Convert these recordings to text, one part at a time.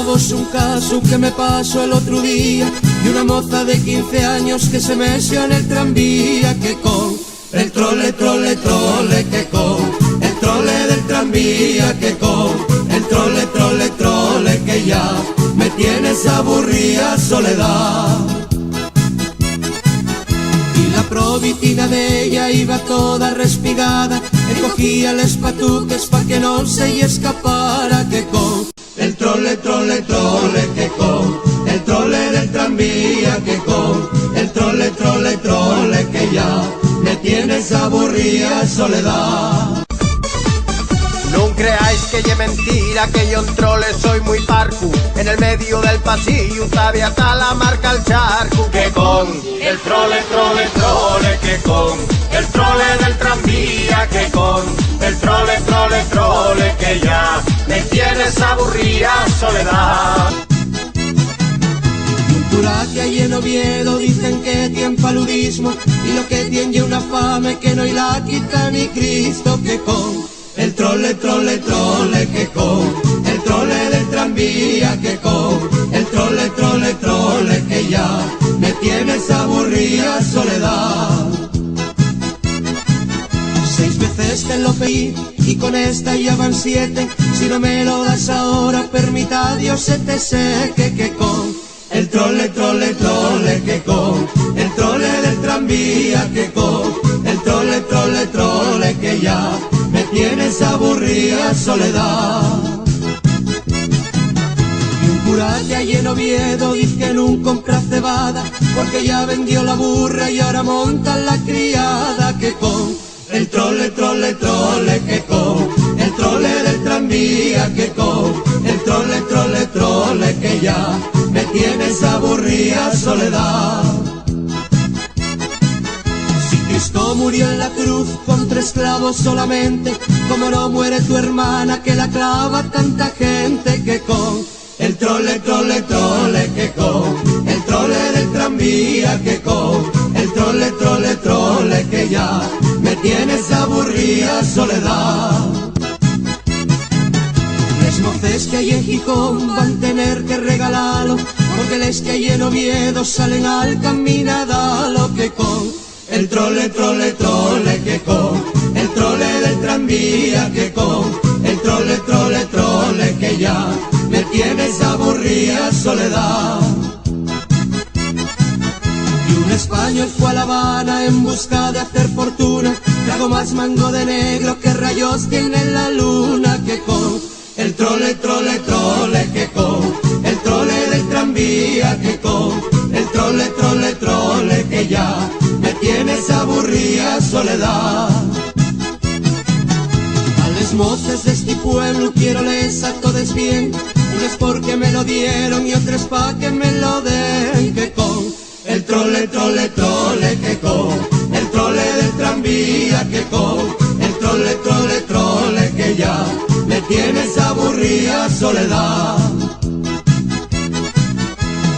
a vos un caso que me pasó el otro día, de una moza de 15 años que se meció en el tranvía, que con el trole, trole, trole, que con el trole del tranvía, que con el trole, trole, trole, que ya me tienes aburrida soledad. Y la provitina de ella iba toda respigada, cogía los patuques pa' que no se escapara, que con el trole, trole, trole, que con el trole del tranvía, que con el trole, trole, trole, que ya me tienes aburrida soledad. No creáis que ye mentira, que yo en trole soy muy parcu. En el medio del pasillo todavía está la marca el charco. Que con el trole, trole, trole, que con el trole del tranvía, que con el trole, trole, trole, que ya me tienes aburrida soledad. Cultura que hay en Oviedo dicen que tiene paludismo, y lo que tiene una fame que no y la quita ni Cristo, que con el trole, trole, trole, que con el trole del tranvía, que con el trole, trole, trole, que ya me tienes aburrida soledad. 6 veces te lo pedí y con esta ya van 7, si no me lo das ahora permita Dios se te seque, que con el trole, trole, trole, que con el trole del tranvía, que con el trole, trole, trole, que ya me tienes aburrida soledad. Y un cura que hay en Oviedo dice que nunca compra cebada, porque ya vendió la burra y ahora monta la criada, que con el trole, trole, trole, que con el trole del tranvía, que con el trole, trole, trole, que ya me tienes aburrida soledad. Si Cristo murió en la cruz con 3 clavos solamente, como no muere tu hermana que la clava tanta gente, que con el trole, trole, trole, que con el trole del tranvía, que con el trole, trole, trole, que ya me tienes aburrida soledad. Les moces que hay en Gijón van a tener que regalarlo, porque les que hay en Oviedo salen al caminadalo, que con el trole, trole, trole, que con el trole del tranvía, que con el trole, trole, trole, que ya me tienes aburrida soledad. Y un español fue a La Habana en busca de hacer fortuna, trago más mango de negro que rayos tiene en la luna, que con el trole, trole, trole, que con el trole del tranvía, que con el trole, trole, trole, que ya me tienes aburrida soledad. A les moces de este pueblo quiero les a todos bien, unos porque me lo dieron y otros pa' que me lo den, que con el trole, trole, trole, que con el trole del tranvía, que con el trole, trole, trole, que ya me tienes aburrida soledad.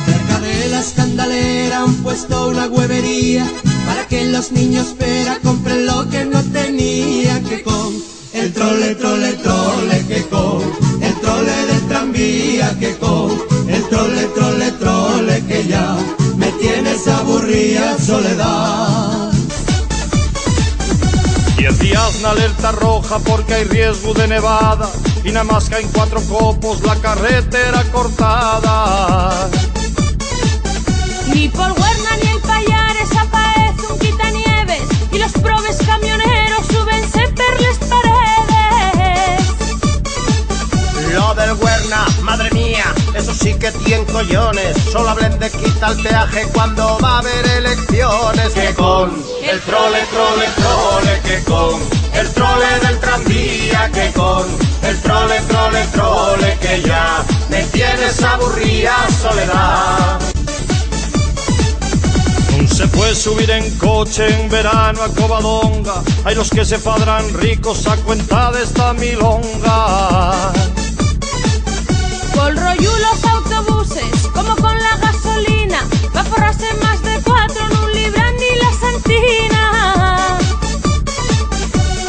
Cerca de la escandalera han puesto una huevería, para que los niños pera compren lo que no tenía, que con el trole, trole, trole, que con el trole del tranvía, que con el trole, trole, trole, que ya me tienes aburrida soledad. 10 días en alerta roja porque hay riesgo de nevada, y nada más caen 4 copos la carretera cortada. Ni por Huerna ni el Pallares aparece un quitanieves, y los probes camioneros súbense per les paredes. Lo del Huerna, madre mía, eso sí que tienen collones. Solo hablen de quitar el peaje cuando va a haber elecciones. Que con el trole, trole, trole, que con el trole del tranvía, que con el trole, trole, trole, que ya me tienes aburrida soledad. No se puede subir en coche en verano a Covadonga, hay los que se fadran ricos a cuenta de esta milonga. Con rollo los autobuses, como con la gasolina, va a forrarse más de 4 en un Libran y la Santina.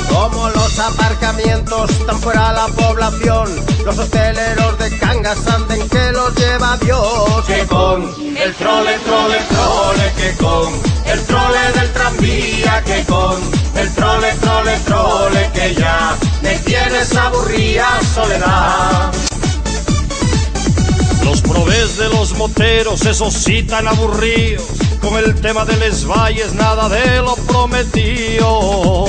Como los aparcamientos tan fuera la población, Los hosteleros de Cangas anden que los lleva Dios. Que con el trole, trole, trole, que con el trole del tranvía, que con el trole, trole, trole, que ya me tienes aburrida soledad. Los probés de los moteros, esos sí tan aburridos, con el tema de les valles, nada de lo prometido.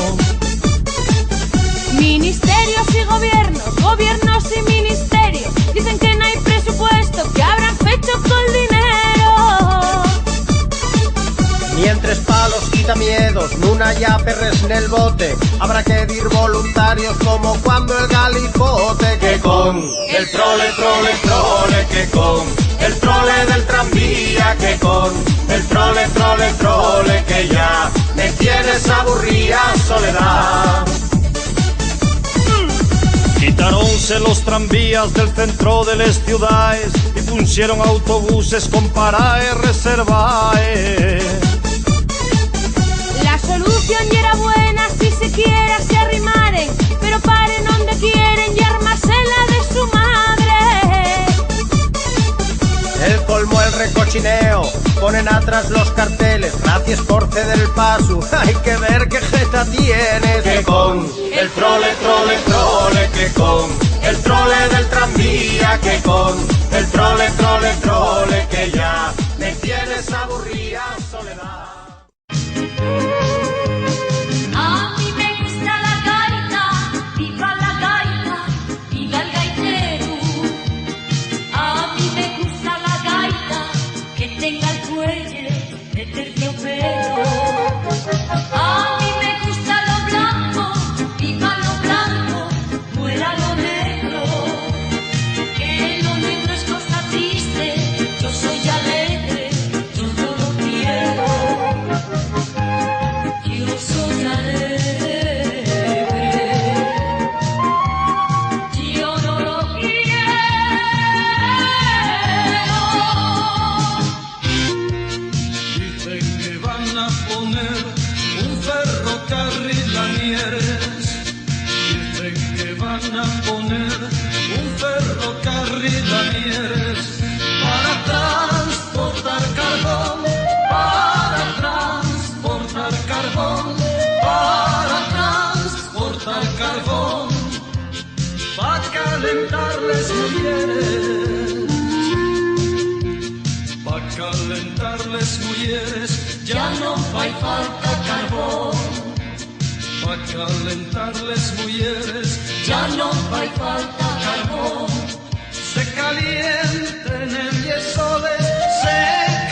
Ministerios y gobiernos, gobiernos y ministerios, dicen que no hay presupuesto, que habrán fecho con dinero. Ni entre palos quita miedos, nuna ya perres en el bote, habrá que dir voluntarios como cuando el galipote. Que con el trole, trole, trole, que con el trole del tranvía, que con el trole, trole, trole, que ya me tienes aburrida soledad. Quitaronse los tranvías del centro de las ciudades y pusieron autobuses con paraes reservaes. La solución ya era buena si siquiera se arrimaren, pero paren donde quieren y armarse la de su madre. El colmo, el recochineo, ponen atrás los carteles, gracias por ceder el paso, hay que ver qué jeta tienes. Que con el trole, trole, trole, que con el trole del tranvía, que con el trole, trole, trole, que ya me tienes aburrida soledad. A mí me gusta la gaita, viva el gaitero. A mí me gusta la gaita, que tenga el fuelle de terciopelo. A mí me gusta lo blanco, viva lo blanco, muera lo negro. Que lo negro es cosa triste, yo soy alegre, yo no lo quiero. Yo soy alegre, yo no lo quiero. Dicen que van a poner un ferrocarril a Mieres. Dicen que van a poner un ferrocarril a Mieres para transportar carbón, para transportar carbón, para transportar carbón, para calentarles mujeres, para calentarles mujeres, ya no hay falta carbón, para calentarles mujeres, ya no hay falta carbón. Se calienten el yesoles, se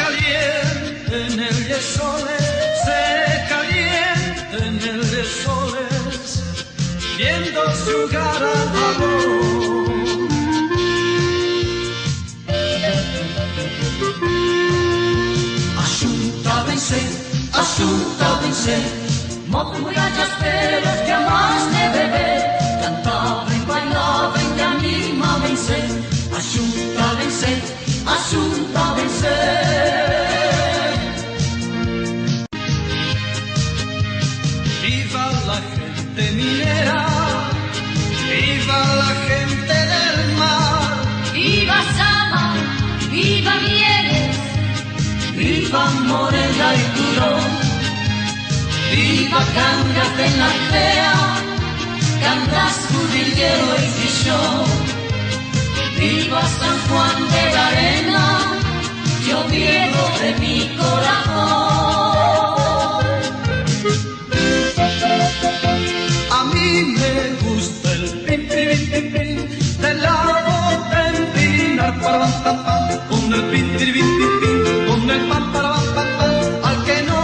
calienten el yesoles, se calienten el yesoles, viendo jugar al balón. Axúntábense, mocos murallas pelos que a más de beber, cantaben, bailaban y animábense. Axúntábense, axúntábense. Viva la gente minera, viva la gente del mar, Viva Sama, viva Mieres, viva Morella y Turón, viva Cangas de Narcea, Cangas, Cudillero y Quixón, viva San Juan de la Arena, yo Oviedo de mi corazón. a mí me gusta el pin, pin, pin, pin, del árbol de empinar, para pam, pam, con el pin, pin, pin, pin, con el pam, para pam, pam, pam. Al que no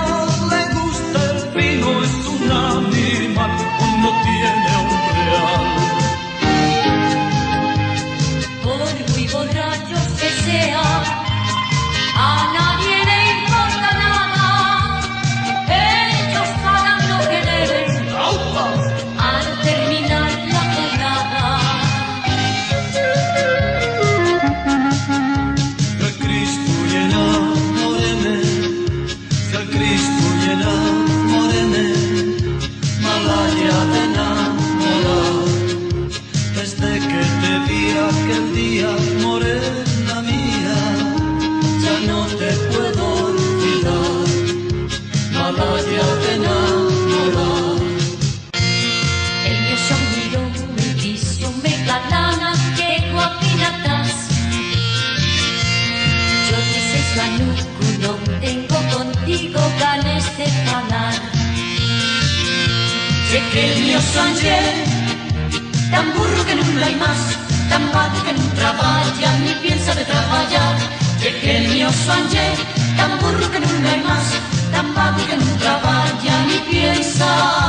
le gusta el vino es un animal o no tiene un real. vi aquel día, morena mía, ya no te puedo olvidar, malaria de enamorar. El mio sogno me vicio me galana que guapinatas. Yo te sé suanuku, no tengo contigo ganas de falar. Sé que el mio sogno tan burro que non hai más, tan vago que non traballa, ni piensa de traballar. Sé que el mio sogno tan burro que non hai más, tan vago que non traballa, ni piensa